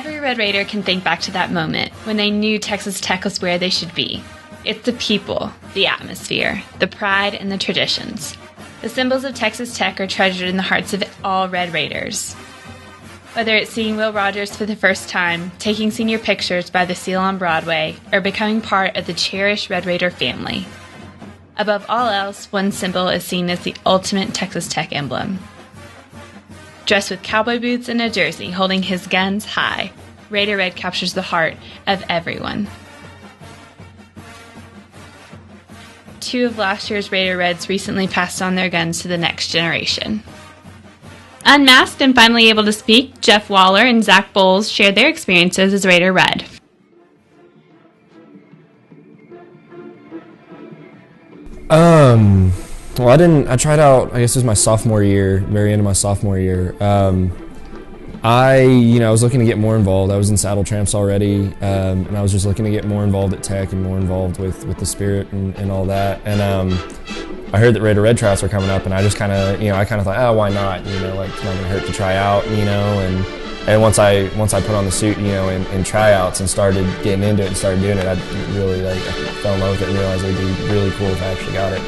Every Red Raider can think back to that moment when they knew Texas Tech was where they should be. It's the people, the atmosphere, the pride, and the traditions. The symbols of Texas Tech are treasured in the hearts of all Red Raiders. Whether it's seeing Will Rogers for the first time, taking senior pictures by the seal on Broadway, or becoming part of the cherished Red Raider family. Above all else, one symbol is seen as the ultimate Texas Tech emblem. Dressed with cowboy boots and a jersey, holding his guns high, Raider Red captures the heart of everyone. Two of last year's Raider Reds recently passed on their guns to the next generation. Unmasked and finally able to speak, Geoff Waller and Zach Bohls shared their experiences as Raider Red. Well, I tried out, I guess it was my sophomore year, very end of my sophomore year. I was looking to get more involved. I was in Saddle Tramps already, and I was just looking to get more involved at Tech and more involved with the spirit and all that. And I heard that Raider Red tryouts were coming up, and I just kind of, thought, oh, why not? It's not gonna hurt to try out, And once I put on the suit, in tryouts and started getting into it and started doing it, I really I fell in love with it and realized it would be really cool if I actually got it.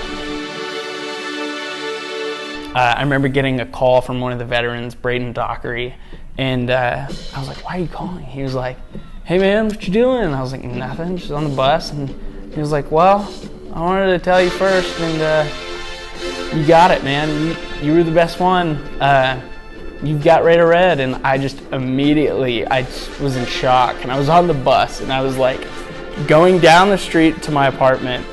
I remember getting a call from one of the veterans, Braden Dockery, and I was like, why are you calling? He was like, hey man, what you doing? And I was like, nothing, just on the bus. And he was like, well, I wanted to tell you first, and you got it, man. You were the best one. You've got Raider Red. And I just immediately, I was in shock. And I was on the bus, and I was like going down the street to my apartment,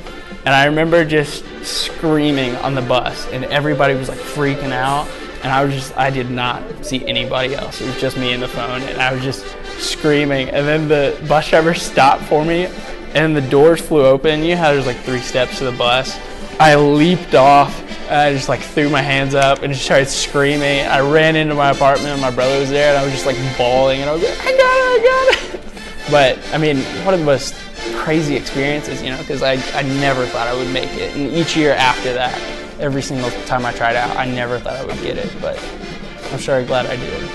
and I remember just screaming on the bus, and everybody was like freaking out, and I did not see anybody else. It was just me and the phone, and I was just screaming. And then the bus driver stopped for me, and the doors flew open. You know how there's like 3 steps to the bus? I leaped off, and I just like threw my hands up and just started screaming. I ran into my apartment, and my brother was there, and I was just like bawling, and I was like, I got it. But I mean, one of the most crazy experiences, because I never thought I would make it. And each year after that, every single time I tried out, I never thought I would get it, but I'm sure glad I did.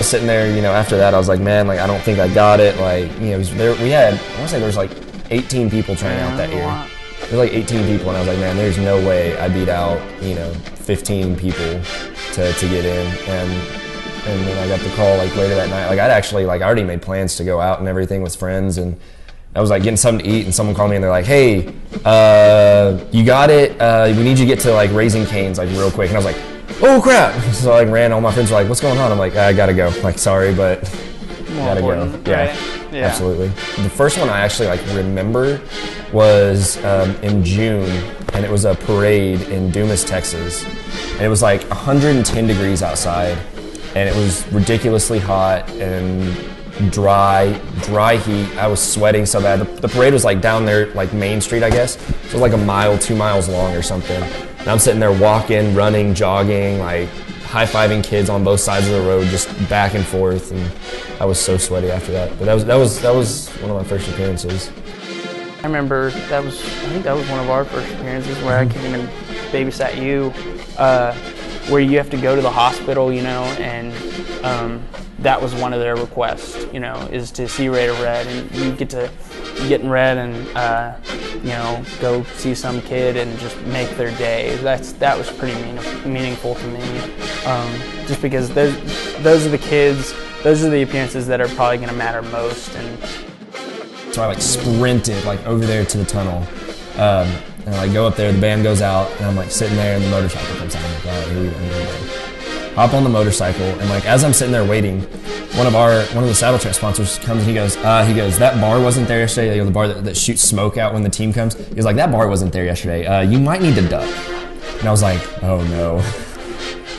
Sitting there, after that, I was like, man, I don't think I got it. I want to say there was like 18 people trying out that year. There were like 18 people, and I was like, man, there's no way I beat out, 15 people to get in. And then I got the call later that night. I'd actually I already made plans to go out and everything with friends, and I was getting something to eat, and someone called me and they're like, hey, you got it. We need you to get to Raising Cane's real quick. And I was like, oh crap. So I ran, all my friends were like, what's going on? I'm like, I gotta go. Sorry, but gotta go. Yeah, right? Yeah, absolutely. The first one I actually remember was in June, and it was a parade in Dumas, Texas. And it was 110 degrees outside. And it was ridiculously hot and dry heat. I was sweating so bad. The parade was down there, Main Street, I guess. So it was 1 mile, 2 miles long or something. And I'm sitting there walking, running, jogging, high-fiving kids on both sides of the road, just back and forth. And I was so sweaty after that. But that was one of my first appearances. I remember I think that was one of our first appearances where I came and babysat you. Where you have to go to the hospital, and that was one of their requests, is to see Raider Red, and you get in red and go see some kid and just make their day. That was pretty meaningful to me, just because those are the kids, those are the appearances that are probably going to matter most. And so I sprinted over there to the tunnel. And I go up there, the band goes out, and I'm sitting there, and the motorcycle comes out. I'm like, all right, here we go. Hop on the motorcycle, and as I'm sitting there waiting, one of the Saddle Tramp sponsors comes and he goes, that bar wasn't there yesterday. The bar that shoots smoke out when the team comes. He was like, that bar wasn't there yesterday. You might need to duck. And I was like, oh no.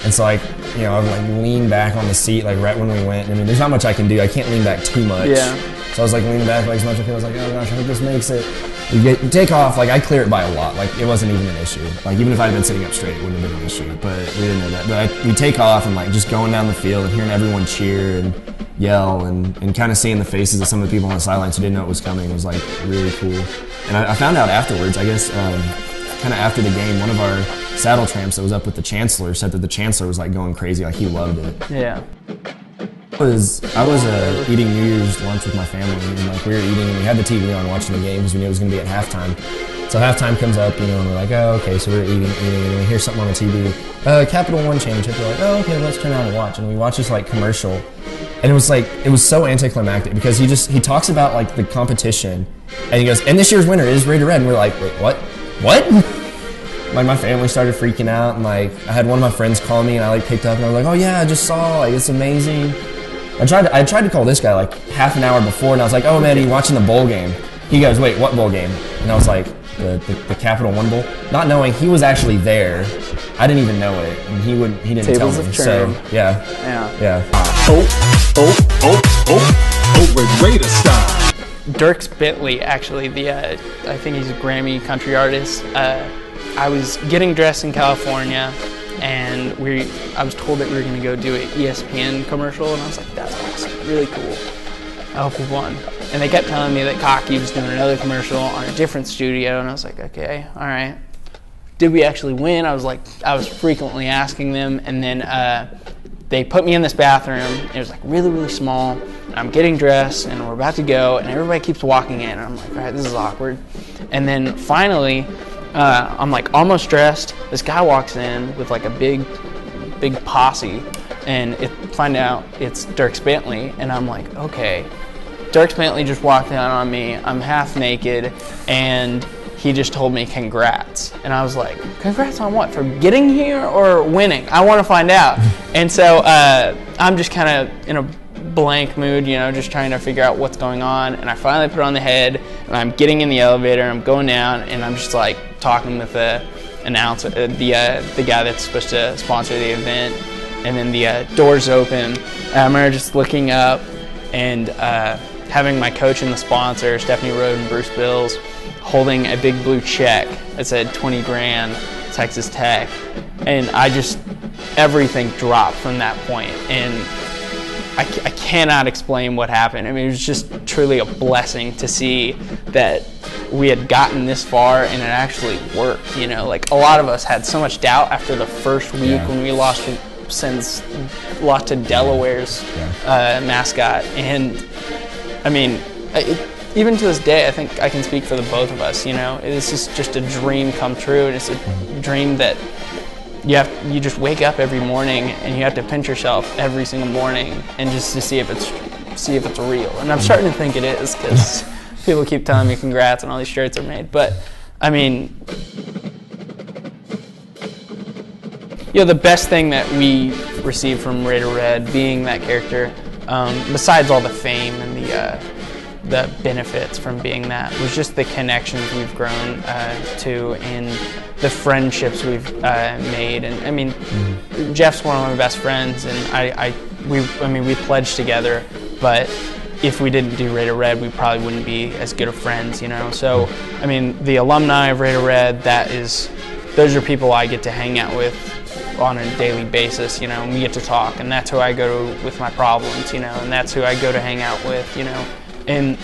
And so I leaned back on the seat right when we went. I mean, there's not much I can do. I can't lean back too much. Yeah. So I was leaning back as much as I could. I was like, oh gosh, I hope this makes it. You take off, I clear it by a lot. It wasn't even an issue. Even if I had been sitting up straight, it wouldn't have been an issue. But we didn't know that. But we take off and just going down the field and hearing everyone cheer and yell and kind of seeing the faces of some of the people on the sidelines who didn't know it was coming was really cool. And I found out afterwards, I guess, kind of after the game, one of our Saddle Tramps that was up with the Chancellor said that the Chancellor was going crazy, he loved it. Yeah. I was eating New Year's lunch with my family, and like we were eating, and we had the TV on watching the game because we knew it was going to be at halftime. So halftime comes up, and we're like, oh, okay. So we're eating, and we hear something on the TV, Capital One championship. We're like, oh, okay, let's turn on and watch. And we watch this like commercial, and it was so anticlimactic because he talks about like the competition, and he goes, and this year's winner is Raider Red, and we're like, wait, what? Like my family started freaking out, and like I had one of my friends call me, and I like picked up, and I was like, oh yeah, I just saw, like it's amazing. I tried to call this guy like half an hour before, and I was like, oh man, are you watching the bowl game? He goes, wait, what bowl game? And I was like, the Capital One Bowl, not knowing he was actually there. I didn't even know it, and he didn't Tables tell me. of churn. So yeah. With Raider style. Dierks Bentley, actually, I think he's a Grammy country artist. I was getting dressed in California, and I was told that we were going to go do an ESPN commercial, and I was like, that's awesome, really cool. I hope we won. And they kept telling me that Cocky was doing another commercial on a different studio, and I was like, okay, all right. Did we actually win? I was frequently asking them, and then they put me in this bathroom. It was like really, really small. And I'm getting dressed, and we're about to go, and everybody keeps walking in, and I'm like, all right, this is awkward. And then finally, I'm like almost dressed. This guy walks in with like a big posse, and find out it's Dierks Bentley, and I'm like, okay. Dierks Bentley just walked down on me. I'm half naked, and he just told me congrats. And I was like, congrats on what? For getting here or winning? I want to find out. And so I'm just kind of in a blank mood, just trying to figure out what's going on. And I finally put on the head, and I'm getting in the elevator, and I'm going down, and I'm just like talking with the announcer, the guy that's supposed to sponsor the event. And then the doors open, and I remember just looking up and having my coach and the sponsor, Stephanie Rode and Bruce Bills, holding a big blue check that said 20 grand, Texas Tech. And everything dropped from that point. And I cannot explain what happened. I mean, it was just truly a blessing to see that we had gotten this far and it actually worked. Like a lot of us had so much doubt after the first week when we lost to Delaware's mascot. And I mean, even to this day, I think I can speak for the both of us. It's just a dream come true, and it's a dream that you just wake up every morning and you have to pinch yourself every single morning and just to see if it's real. And I'm starting to think it is, because people keep telling me congrats and all these shirts are made. But I mean, the best thing that we received from Raider Red, being that character, besides all the fame and the benefits from being that, was just the connections we've grown to and the friendships we've made. And I mean, Geoff's one of my best friends, and we pledged together, but if we didn't do Raider Red, we probably wouldn't be as good of friends, So I mean, the alumni of Raider Red, those are people I get to hang out with on a daily basis, and we get to talk, and that's who I go to with my problems, and that's who I go to hang out with, And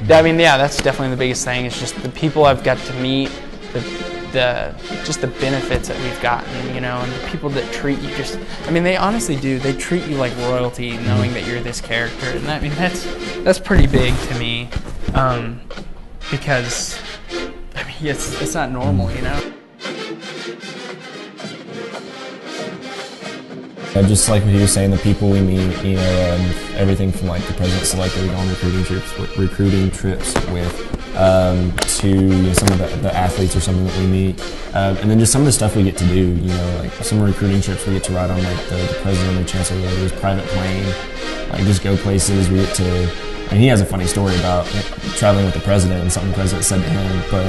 I mean, that's definitely the biggest thing. It's just the people I've got to meet, just the benefits that we've gotten, and the people that treat you they honestly do. They treat you like royalty, knowing that you're this character, and that's pretty big to me, because I mean, it's not normal, Just like what he was saying, the people we meet, everything from like the president selected we go on recruiting trips with, to some of the athletes or something that we meet, and then just some of the stuff we get to do. Like some recruiting trips we get to ride on like the president or chancellor of his private plane, like just go places. We get to. And he has a funny story about traveling with the president and something the president said to him. But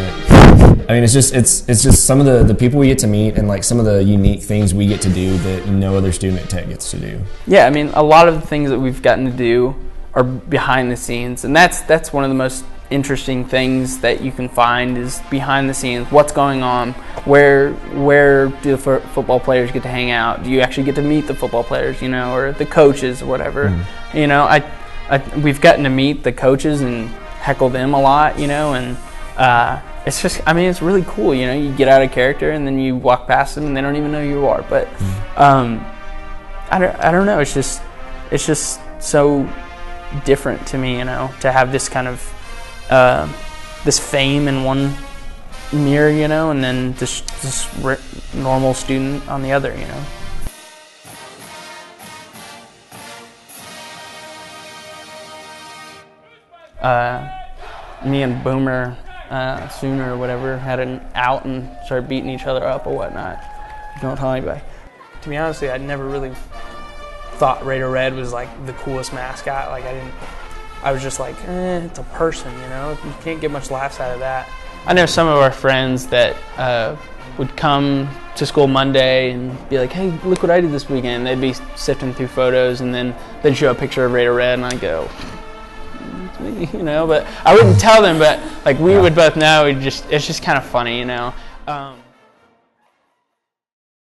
I mean, it's just some of the people we get to meet and like some of the unique things we get to do that no other student at Tech gets to do. Yeah, I mean, a lot of the things that we've gotten to do are behind the scenes, and that's one of the most interesting things that you can find is behind the scenes. What's going on? Where do the football players get to hang out? Do you actually get to meet the football players? Or the coaches or whatever? We've gotten to meet the coaches and heckle them a lot, and it's just, I mean, it's really cool, you get out of character and then you walk past them and they don't even know who you are. But I don't know, it's just so different to me, you know, to have this kind of this fame in one mirror, you know, and then this normal student on the other, you know. Me and Boomer Sooner or whatever had an out and started beating each other up or whatnot. Don't tell anybody. To be honest with you, I never really thought Raider Red was like the coolest mascot. Like I was just like, it's a person, you know. You can't get much laughs out of that. I know some of our friends that would come to school Monday and be like, hey, look what I did this weekend. They'd be sifting through photos and then they'd show a picture of Raider Red and I'd go, it's me, you know. But I wouldn't tell them, but like we would both know. It's just kind of funny, you know.